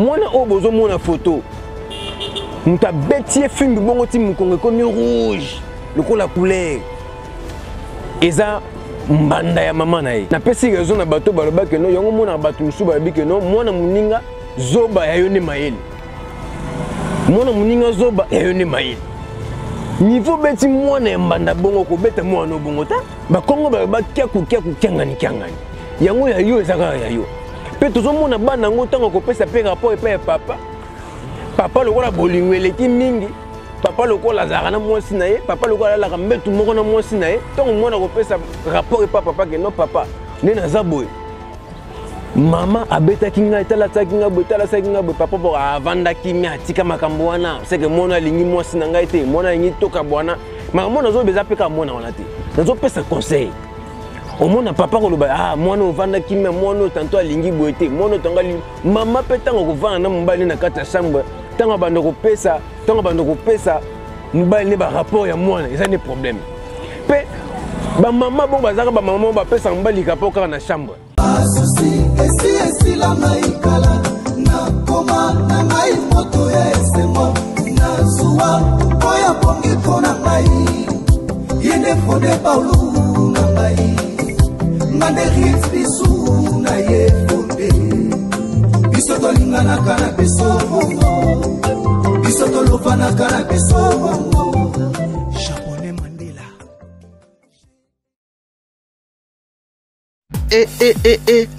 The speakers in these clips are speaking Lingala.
Moi na obozo mona photo. Muta betier film bongo ti mukongo comme rouge. Le ko la couleur. Eza mbanda ya mama na ye. Na pesi raison na bato baloba ke no yango mona bato musu ba bi ke no mwana muninga zoba ya yone mayele. Mwana muninga zoba ya yone mayele. Niveau beti mwana mbanda bongo ko beta mwana bongo ta ba kongo ba kiaku kyangani. Yango ya yo ezaka ya yo. Pe tozo mona bana ngo tango ko pesa pe rapport epa papa. Papa lokola bolingo eleki mingi. Papa lokola zaka na mwasi na ye, papa lokola la mbetu moko na mwasi na ye. Tango mwana ko pesa rapport epa papa ke no papa ne na zaboy. Mama abeta kinga etala kinga botala kinga bo papa bo avanda kimia tika makambo wana c'est que mona lingi mwasi na ngai te mona lingi toka bwana mama mona zo beza peka mona wana te nazo pesa conseil o mona papa ko loba mwana ovanda kimia mwana tanto alingi boete mwana tangali mama petango ko vana na mbali na kata chambre tango bando ko pesa mbali ne ba rapport ya mwana eza ne problème pe ba mama bo bazaka ba mama ba pesa mbali rapport ka na chambre. Asusi esi la maikala na koma na mai moto ya esemo na zuwa oya bongi kona mai yende fode paulu na mai ngande hits bisu na ye fode bisoto lingana kana biso bongo bisoto lofana kana biso bongo Japonais Mandela.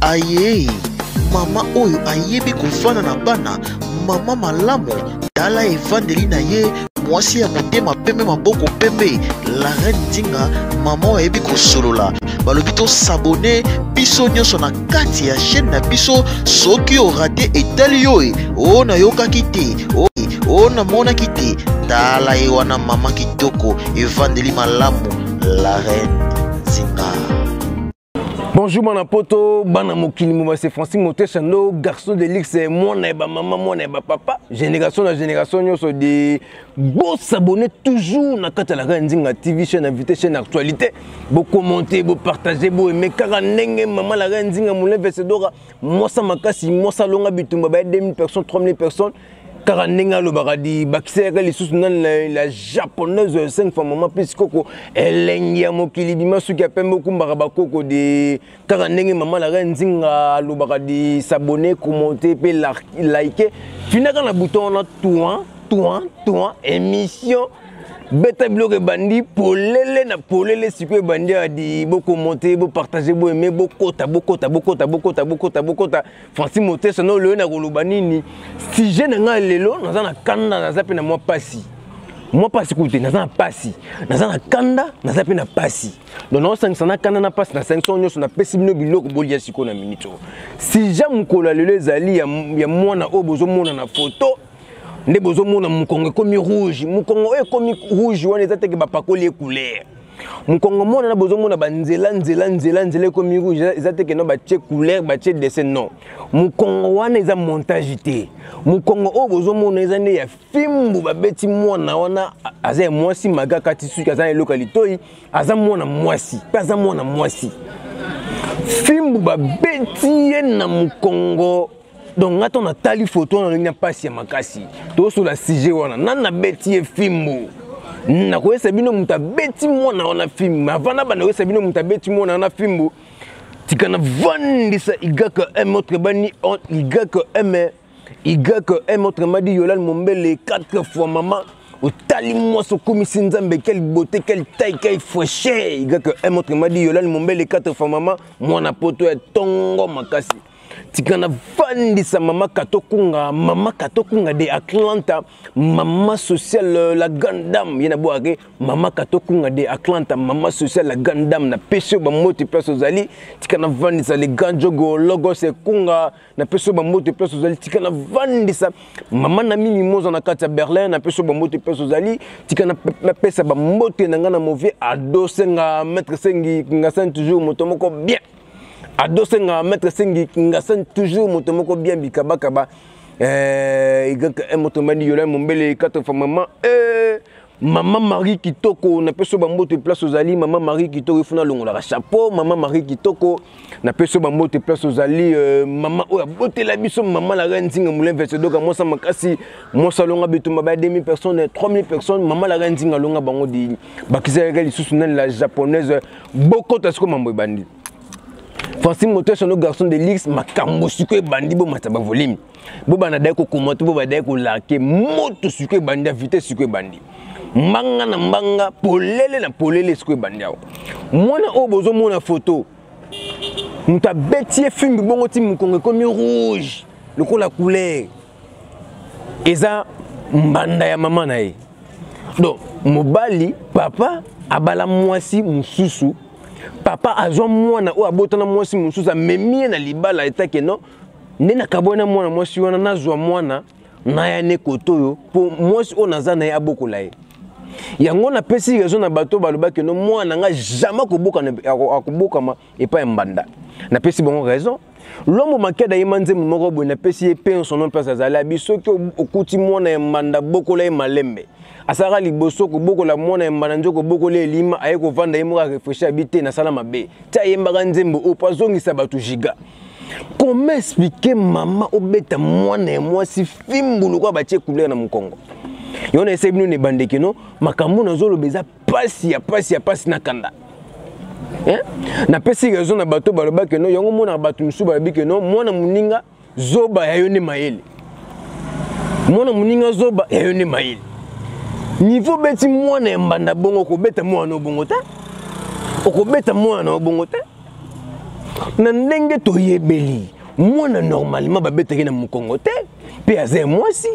Aye mama oyo ayebi kofana na bana mama malamu tala evandeli na ye mwasi ya motema pembe maboko pembe la reine Nzinga mama oyo ayebi kosolola balobi to s'abonner biso nyonso na kati ya chaîne na biso soki orate etali yo o na yokaki te o na monaki te tala ye wana mama kitoko evandeli malamu la reine Nzinga. Bonjour mon poto, bana mokili moma c'est Francis Motechano, garçon de luxe, mon eba maman, mon eba papa, génération na génération nyoso de beau s'abonner toujours na kata la Reine Nzinga TV chaîne invité chaîne actualité, beau commenter, beau partager, beau aimer car nenge maman la Reine Nzinga moulin vesedora, moi ça makasi, moi ça longa bitumba ba 2000 personnes, 3000 personnes. Car nenga lo baradi bakisere les sous la japonaise 5 fois maman plus koko elengia mokili bima suki apembe kumbara bakoko de car nenga maman la Reine Nzinga lo baradi s'abonner commenter pe liker finaka na bouton na toi émission beta blog bandi polele na polele sikwe bandi adi boko monter bo partager bo aimer bo kota Francis Motechano le na koloba nini si je na lelo naza na kanda naza pe na moi pasi koute naza na pasi naza na kanda naza pe na pasi donc na 500 na kanda na pasi na 500 nyoso na pesi bino biloko bolia siko na minito si jam kola lelo ezali ya mwana obozo mona na photo nde bozo mona mukongo komi rouge mukongo e komi rouge wana eza teke bapakoli couleur mukongo mona na bozo mona banzela komi rouge eza teke no batie couleur batie dessin non mukongo wana eza montage te mukongo o bozo mona eza ne ya fimbu babeti mwana wana aza mwasi magaka tisuki aza eloka litoi aza mwana mwasi pe aza mwana mwasi fimbu babeti ye na mukongo. Donc, quand on a tali photo, on a pas si makasi. Tout sur la sujet, on a bêti fimbo. Na quoi sabino muta bêti moi na on a film. Avant na bana sabino muta bêti moi na on a fimbo. Tikana vandi sa igaka un autre bani on igaka un autre madi Yolan Mombele 4 fois maman. Au tali moi so komisi nzambe quelle beauté quelle taille quelle fauché igaka un autre madi Yolan Mombele 4 fois maman. Moi na poto et tongo makasi. Tikana vandisa mama katokunga de Atlanta mama sociale la gandam yena boake mama katokunga de Atlanta mama sociale la gandam na peso ba moti peso zali tikana vandisa le ganjogo logo se kunga na peso ba moti peso zali tikana vandisa mama na mimi moza na kata Berlin na peso ba moti peso zali tikana pesa ba moti na ngana mauvais adosse nga maître sengi nga sen toujours motomoko bien adosse nga maître sengi nga sen toujours motomoko bien bikaba igaka motomani yola mombele 4 fois maman Maman Marie Kitoko na peso bambote place aux ali Maman Marie Kitoko ifuna longola chapeau Maman Marie Kitoko na peso bambote place aux ali maman oya bote la biso maman la reine Nzinga Moulin Versedoka moi ça makasi moi salonga bitumba ba 2000 personnes 3000 personnes maman la reine Nzinga longa bango di bakizaka lisusu na la japonaise boko tasiko mambo bandi Francine Moteur son garçon de l'X makambo suko bandi bo mataba volume bo bana dai ko commenter bo ba dai ko lake moto suko bandi vitesse suko bandi mbanga na mbanga polele na polele suko bandi awo mwana o bozo mona photo muta betie film bongo ti mukongo comme rouge le ko la couleur eza mbanda ya mama na ye donc mobali papa abala mwasi mususu papa azwa mwana o abotana mwasi mususu amemie na libala etake no nena kabona mwana mwasi wana nazwa mwana na ya ne kotoyo po mwasi o naza na ya abokola ye yango na pesi raison na bato balobaki no mwana nga jamais koboka na akoboka ma epa mbanda na pesi bongo raison l'homme makeda yemanze moko bo na pesi e pe son nom place azala biso ki okuti mwana mbanda bokola e malembe asara liboso ko bokola mwana mbanda njoko bokola elima aye ko vanda yemo ka réfléchir habiter na sala mabe ta yembaka nzembo o pazongisa bato giga. Comment expliquer maman obeta mwana mwasi fimbulu kwa batie couleur na mukongo yona ese bino ne bandeke no makambo na zolo beza pasi na kanda na pesi raison na bato balobaki no yango mona bato musu balobiki no mwana muninga zoba ya yone mayele mwana muninga zoba ya yone mayele niveau beti mwana mbanda bongo ko beta mwana obongo ta okobeta mwana obongo ta na ndenge toyebeli mwana normalement babetaki na mukongo te pe aze mwasi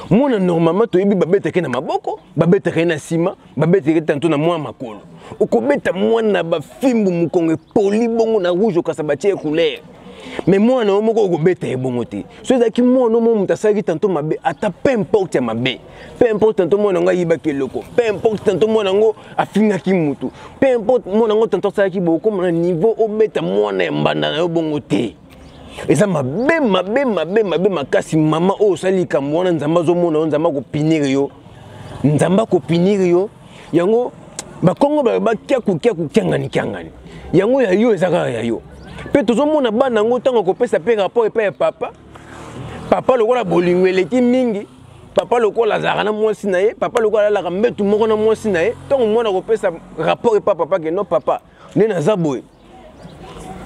mwana normalement toyebi babetaki na maboko babetaki na sima babetaki tanto na mwa makolo okobeta mwana bafimbu mukongo poli bongo na rouge okasabatie couleur mais mwana omoko okobeta ebongo te so ezaki mwana omo mutasaki tanto mabe ata peu importe ya mabe peu importe tanto mwana ngo ayibaki eloko peu importe tanto mwana ngo afingaki mutu peu importe mwana ngo tanto asalaki boko na niveau obeta mwana ya mbanda na yo bongo te eza mabe makasi mama o salika mwana nzamba zo mona nzamba ko pinir yo nzamba ko pinir yo yango bakongo ba kyangani yango ya yo ezaka ya yo pe tozomona bana ngo tango kopesa pe rapport epa ya papa lokola bolingo eleki mingi papa lokola zaka na mwasi na ye papa lokola la mbetu moko na mwasi na ye tango mwana kopesa rapport epa papa ke no papa ne na zaboy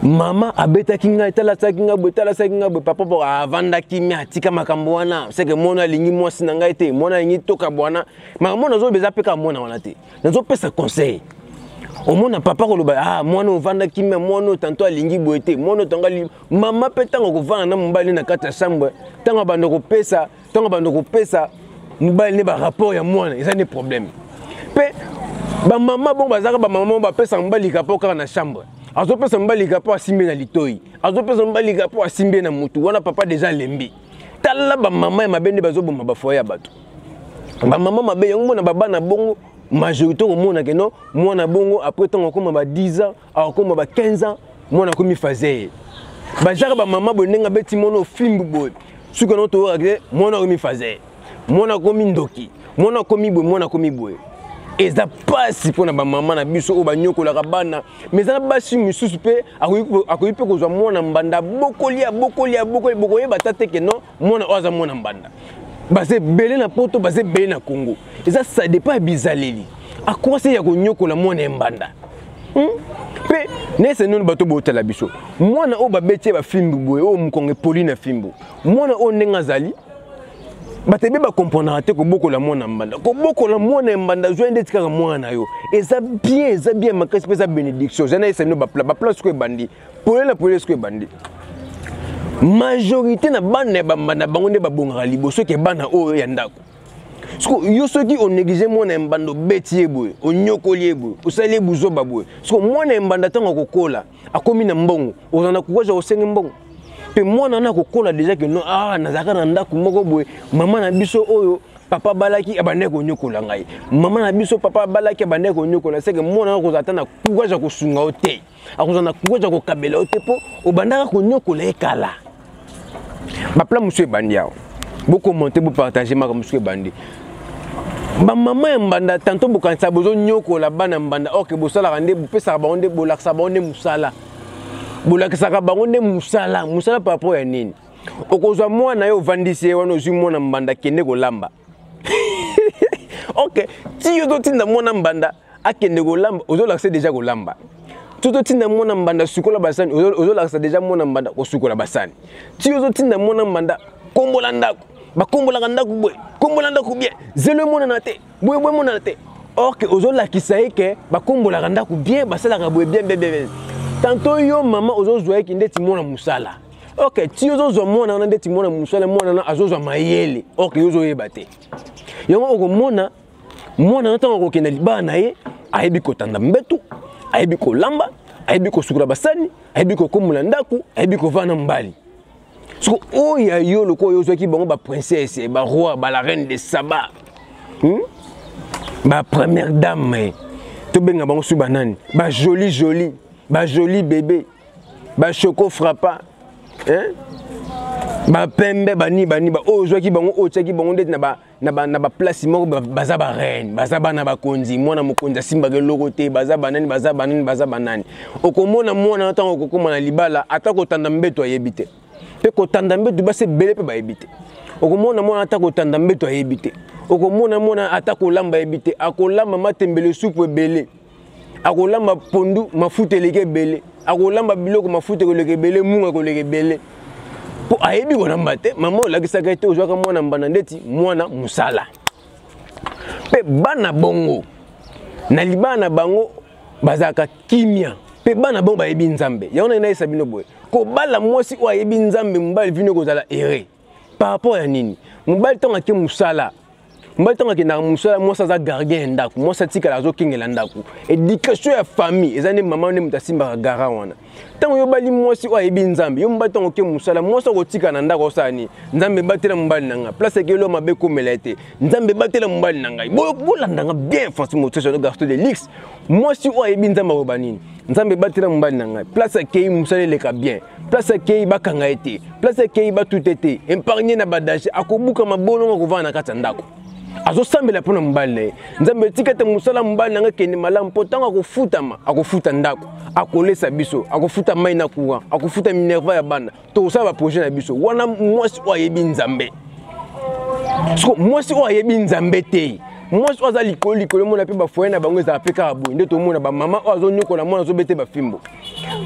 mama abeta kinga tala sakinga boy papa bo avanda kimia tika makambo wana seke mona lingi mwasi na ngai te mona lingi toka bwana mama nazo beza peka mona wana te nazo pesa conseil omona papa koloba mwana ovanda kimia mwana tanto alingi boete mwana tangali mama pe tango kovana na mobali na kata chambre tango bando kopesa mobali ne ba rapport ya mwana eza ne problème pe ba mama bon bazaka ba mama ba pesa mobali rapport kaka na chambre azo pesa mobali rapport asimbe na litoi azo pesa mobali rapport asimbe na mutu wana papa déjà lembi tala ba mama ya mabende bazo bomba ba foya bato ba mama mabe yango mona baba na bongo majorité au monde que non moi na bongo après tant comme ba 10 ans alors comme ba 15 ans moi na komi faisait ba jara ba maman bonenga beti mono film boy ce que non to regret moi na komi faisait moi na komi ndoki moi na komi boy et ça passe pour na ba maman na biso o ba nyoko la bana mais ça basi misusu pe akoyi pe ko zwa moi na mbanda bokolia ba tate que non moi na oza moi na mbanda basé belé na poto basé belé na Congo et ça dépend bizaleli à quoi c'est ya ko nyokola mwana mbanda pe nese non bato botela biso mwana o ba betie ba fimbu boye o mukonge poli na fimbu mwana o ndenga zali batebe ba comprendre te ko bokola mwana mbanda ko bokola mwana mbanda joinde tika mwana yo et ça bien makasi pesa bénédiction jana ese no ba place ko bandi poli ko bandi majorité na bana bambana bango nde babongaka liboso ke bana oyo ya ndako siko yo soki onéglige mwana mbando beti boye onyokoli boye osali buzoba boye siko mwana mbanda tango kokola akomi na mbongo ozana kukoja osenge mbongo pe mwana na kokola déjà que non nazaka na ndako moko boye mama na biso oyo papa balaki abande ko nyokola ngai mama na biso papa balaki abande ko nyokola seke mwana ko zata na kukoja kosunga ote akozana kukoja ko kabela ote po obandaka ko nyokola ekala ba plan monsieur bandi yao beaucoup monter pour partager ma comme monsieur bandi ba mama ya mbanda tanto bokanisa bozo nyoko la bana mbanda oke bosala rande bopesa ba onde bolakisa ba onde musala bolakisa ba onde musala papo ya nini okozwa mwana yo vandisi wana ozwi mwana mbanda kende kolamba ok ti yo to tinda mwana mbanda akende kolamba ozolakisa deja kolamba Tout tinda mwana mbanda sukola basani ozolakisa deja mwana mbanda kosukola basani ti yo tinda mwana mbanda kombola ndako bakombola ndako boy kombola ndako bien zelo mona na te boy mona na te ok ozolakisa eke bakombola ndako bien basala boy bien bébé tanto yo mama ozozwa eke ndeti mwana musala ok ti yo zozwa mwana na ndeti mwana musala mwana na azozwa mayele ok yo zoyeba te yango okomona mwana na tango kokenda libala na ye ayebi kotanda mbetu ayebi kolamba ayebi kosukula basani ayebi kokombola ndako ayebi kovana mbali so oya yo loko yo zwaki bango ba princesse ba roi ba la reine de Saba ba première dame to benga bango su banani ba joli bébé ba choco frappa ba pembe bani ba o zwaki bango o tsaki bango ndet na ba place moko baza ba reine baza bana ba konzi mwana mokonzi simba ke loko te baza banani okomona mwana ntango okokoma na libala atako tanda mbeto ayebite pe kotanda mbeto base bele pe ba yebite okomona mwana atako tanda mbeto ayebite okomona mwana atako lamba yebite akolamba matembele supu ebele akolamba pondu mafuta eleke bele akolamba biloko mafuta koleke bele munga koleke bele po ayebi kolamba te mama olakisaka te ozwaka mwana mbana ndeti mwana musala pe bana bongo na libana na bango bazaka kimia pe bana bongo bayebi nzambe yaona inayesa bino boye ko bala mwasi o ayebi nzambe mbali vino kozala ere par rapport ya nini mbali tonga ke musala mbali tonga ke na musala mwasa za gardien ndako mwasa tika la zo kingela ndako éducation ya famille ezane mama ne mutasimba gara wana tango yo bali mwasi o ayebi nzambe yo mbali tonga ke musala mwasa ko tika na ndako osani nzambe batela mbali nanga place ke lo mabe ko melete nzambe batela mbali nanga bolandanga bien franchement moteso de garçon de luxe mwasi o ayebi nzambe ko banini nzambe batela mbali nanga place ke musala leka bien place ke bakanga ete place ke ba tout ete épargner na badaje akobuka mabolo ko vana kata ndako azo sambela pona mbali nzambe tikete musala mbali nanga kende malamu potanga akofuta ndako akolesa biso akofuta mai na kuwa akofuta minerva ya bana to sa ba projet na biso wana mwasi o ayebi nzambe so mwasi o ayebi nzambe te mwasi oza likolo mona pe ba foyer na bango za peka abu nde to mona ba mama ozo nyokola mona zo bete ba fimbo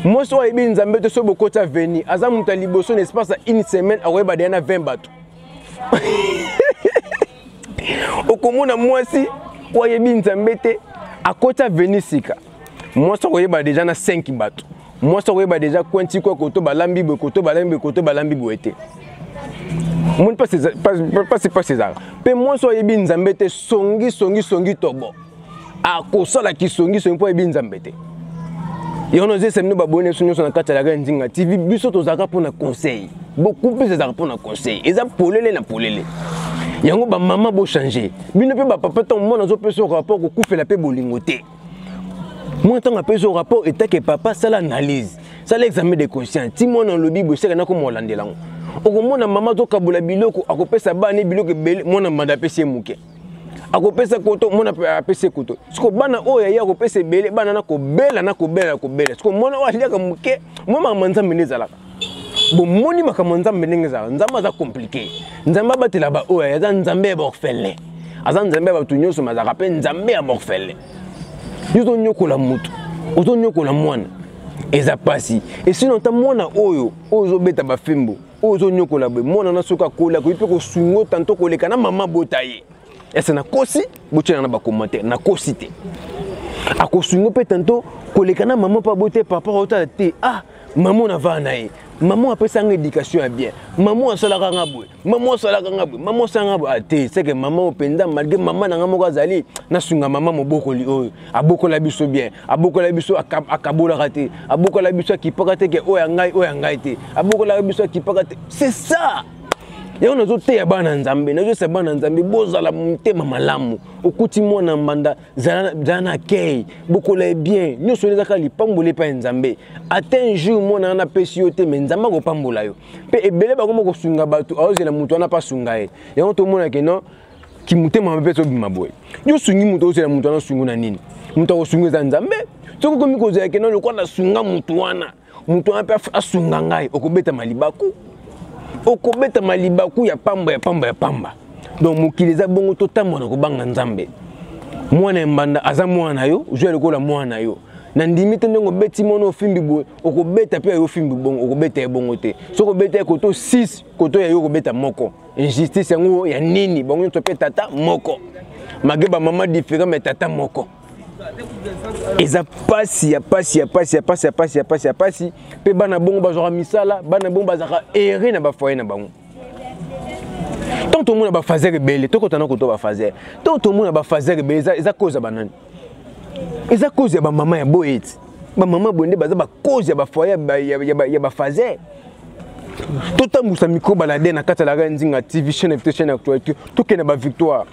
mwasi o ayebi nzambe te so bokota veni aza muta liboso n'espace une semaine akoyeba de na 20 bato okomona mwasi o ayebi nzambe te akota veni sika mwasi okoyeba deja na 5 bato mwasi okoyeba deja kwenti kwa koto balambi bo ete mon pas César pe mwasi oyebi nzambe te songi tobo akosala ki songi po yebi nzambe te yono zese mino babone sunyo na kata la nzinga TV biso tozaka pona conseil beaucoup plus ezaka pona conseil eza polele na polele yango ba mama bo changer bino pe ba papa ton mona zo peso rapport ko kufela pe bolingo te moi tant a peso rapport et que papa sala analyse sala examen de conscience ti mona lobi bo seka na ko molandela ngo okomona mama zo kabula biloko akopesa bana biloko bele mona manda pese muke akopesa koto mona pese koto siko bana oya ya akopesa bele bana na ko bela siko mona o aliaka muke mama manza menezalaka bo moni makamanza menengeza nzamba za compliqué nzamba batela ba oya ya nzambe ya borfele aza nzambe ba tunyoso mazaka pe nzambe ya borfele yuzo nyokola mutu ozo nyokola mwana eza pasi et sinon ta mwana oyo beta ba fimbo ozo nyokola be mwana na soka kola ko ipe ko sungo tanto koleka na mama botaye esa na kosi botina na ba commentaire na kosi te akosungo pe tanto koleka na mama pa bote papa ota te maman na va na ye maman a pesa nga éducation ya bien maman asalaka nga boye maman sanga boye ate c'est que maman openda malgré maman na nga moko azali na sunga maman mobokoli oyo abokola biso bien abokola biso akabolaka te abokola biso akipaka te ke oyo ngai te abokola biso akipaka te c'est ça yango nazo te ya bana nzambe nazo se bana nzambe bozala mutema malamu okuti mwana mbanda zana kei bokola bien nyoso ezaka lipambola pa nzambe atteint jour mwana na pesi yo te mais nzamba ko pambola yo pe ebele ba ko sunga bato azela mutu ana pa sunga ye yango to mona ke non ki mutema mabe so bima boy yo sungi muto osela muto na sungu na nini muto osungu za nzambe soko komi kozela ke no lokwa na sunga muto wana muto ape asunga ngai okobeta malibaku ya pamba donc mokili za bongo totambo na kobanga nzambe mwana mbanda aza mwana yo je lokola mwana yo na ndimi te ndongo beti mono ofimbi boy okobeta pe yo fimbi bongo okobeta ya bongo te soko beta koto 6 koto ya yo okobeta moko injustice yango ya nini bongo to pe tata moko mageba mama différent mais tata moko eza pasi pe bana bongo bazora misala bana bongo bazaka ere na ba foyer na bango tant tout le monde ba fazer rebelle to kotana ko to ba fazer tant tout le monde ba fazer rebelle eza cause banani eza cause ya ba mama ya boyeti ba mama bonde baza ba cause ya ba foyer ya ba fazer to tambusa micro balade na kata la nzinga TV chaîne actualité to kena ba victoire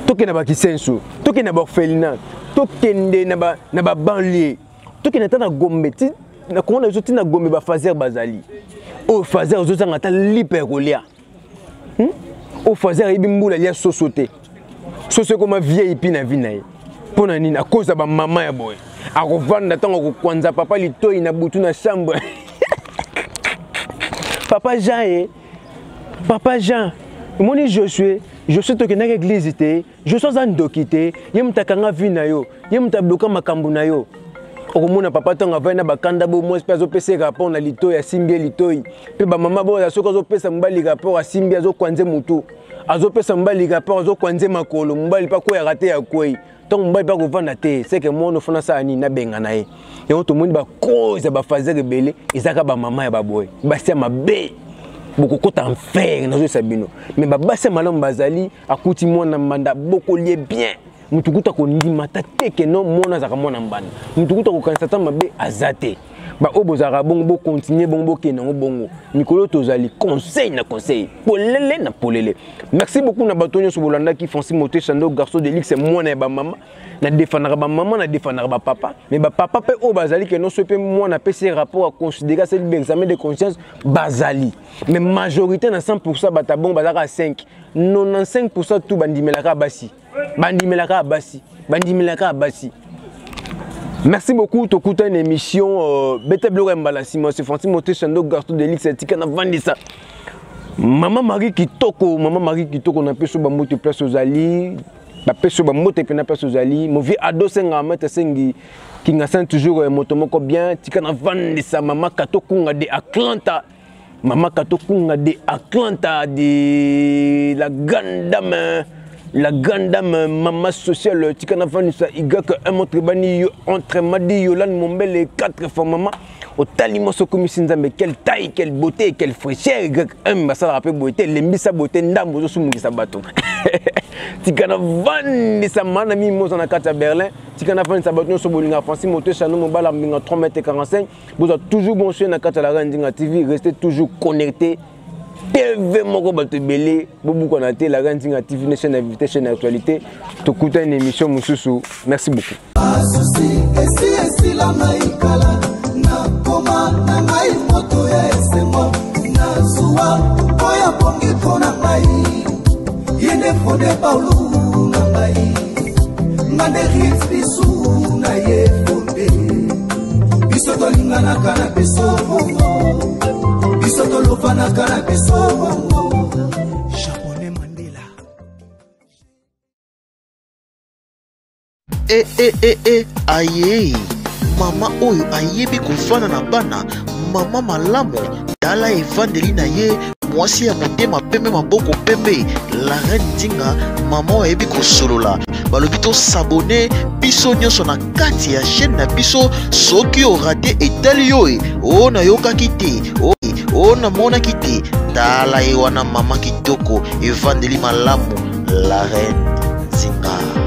to kena ba kisenso to kena ba orphelinat to kende na ba banlieue to kena tana gombe ti na kona zo tina gombe ba fazer bazali o fazer zo zanga ta liperolia o fazer ibi mbula lia sosote soso comme vieille ipina vinaye pona nini a cause ba mama ya boy a rovanda tango ko kwanza papa litoi na butu na chambre papa Jean moni Josué to kena église te je suis en dokité yemtakanga vina yo yemtabloka makambu na yo okomona papa tonga vana bakanda bo mo espèce opese rapport na litoi ya simbi litoi pe ba mama bo ya soko opesa mbali rapport ya simbi azo kwanze mutu azo pesa mbali rapport azo kwanze makolo mbali pa ko ya raté ya koi donc mbali pa ko vanda te c'est que mono fona sa ni na benga na ye yo to moni ba cause ba fazer rebelle ezaka ba mama ya ba boy basia mabe beaucoup kota enfer na zo sabino mais ba basia malom bazali akuti mona manda beaucoup lié bien mutukuta ko ndima tateke no mona zaka mona mbana mutukuta ko kanisa mabe azate ba obozaka bongo continuer bongo ke nango bongo mikolo tozali conseil polele na polele. Merci beaucoup na batonyo so bolanda ki fonci moté chando garçon de luxe mona ba mama na défendre ba maman na défendre ba papa mais ba papa pe obazali ke non so pe mona pe ses rapports à considérer c'est l'examen de conscience bazali mais majorité na 100% bata bon bazaka 5 95% tout bandimelaka basi bandimelaka basi. Merci beaucoup to kuta une émission bete blog embalasi moi c'est Francis Moté Chando garçon de luxe tika na vandisa Maman Marie Kitoko na peso ba moto place aux ali ba peso ba moto pe na place aux ali mo vie ado senga meta sengi ki ngasa toujours moto moko bien tika na vandisa Mama Katokunga de Atlanta de la grande dame maman sociale tika na vandisa igaka un montre bani entre madi yolan mombele 4 fois maman au talimo sokumi sinzambe quelle taille quelle beauté quelle fraîcheur un basala rappel beauté lembisa beauté ndambo zo sumungisa bato tika na vandisa mana mi moza na kata Berlin tika na vandisa bato so bolinga Francis Moté Chando mobala mbinga 3m45 vous êtes toujours bon sur na kata la Randinga TV restez toujours connectés TV moko bato belé bobu konaté la Randinga TV chaîne d'invité chaîne d'actualité to kuta une émission mususu merci beaucoup la maikala na koma na ngai moto ya esemo na zuwa oya bongi kona ngai yende fode paulu na ngai ngane hits bisu na ye fonde biso to lingana kana biso bongo biso to lofana kana biso bongo Japonais Mandela aye mama oyo ayebi kofana na bana mama malamu tala evandeli na ye mwasi ya motema pembe maboko pembe la reine Dinga mama oyo ayebi kosolola balobi to s'abonner biso nyonso na kati ya chaîne na biso soki orate etali yo o nayokaki te o namonaki te tala ye wana mama kitoko evandeli malamu la reine Dinga.